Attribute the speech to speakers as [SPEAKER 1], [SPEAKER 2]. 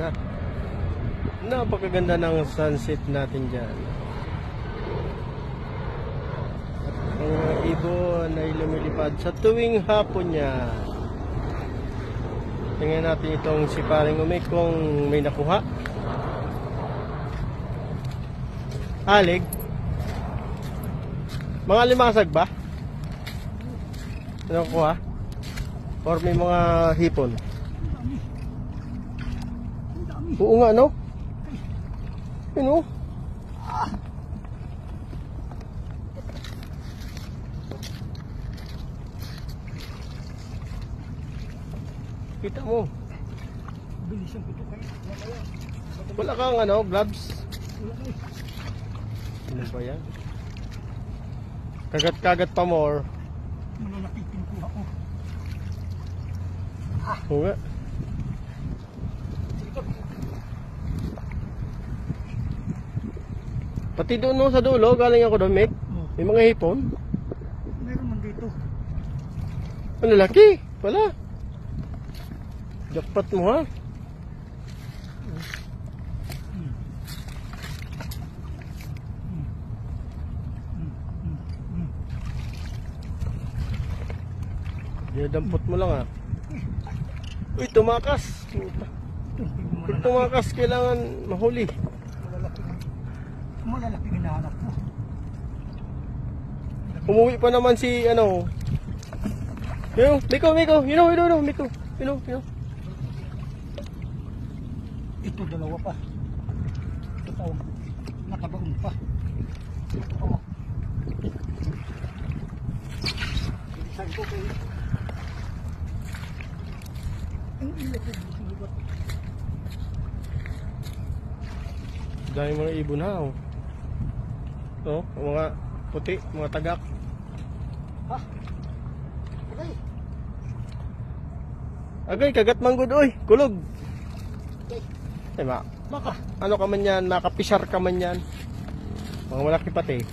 [SPEAKER 1] na. Napakaganda ng sunset natin dyan. At ang mga ibon ay lumilipad sa tuwing hapon niya. Tingnan natin itong si Paring Umi kung may nakuha. Alig. Mga limasag ba? Ano nakuha? Or may mga hipon? Oo nga, no? Ano? Kita mo.
[SPEAKER 2] Bilisan ko ito kayo.
[SPEAKER 1] Wala kang ano, gloves? Ano ba yan? Kagat-kagat pa more.
[SPEAKER 2] Malalaking pinkuha ko.
[SPEAKER 1] Oo nga. Pati doon no, sa dulo, galing ako doon, Mick. May mga hipon.
[SPEAKER 2] Meron man dito.
[SPEAKER 1] Ang lalaki. Wala. Jackpot mo ha. Dinadampot mo lang ha. Uy, tumakas. Pag tumakas, kailangan mahuli.
[SPEAKER 2] Malalaki hinahanap ko.
[SPEAKER 1] Umuwi pa naman si ano. Miko, Miko. Miko.
[SPEAKER 2] Ito dalawa pa. Ito nakabaon pa. Ito. Bilisan ko kayo. Ang ilapin dito.
[SPEAKER 1] Dahil mga ibon ha. No, mga puti, mga tagak.
[SPEAKER 2] Ha? Okay.
[SPEAKER 1] Agay, kagat manggod oy, kulog.
[SPEAKER 2] Okay.
[SPEAKER 1] Ay, ano ka man yan, makapisar ka man yan. Mga malaki pati.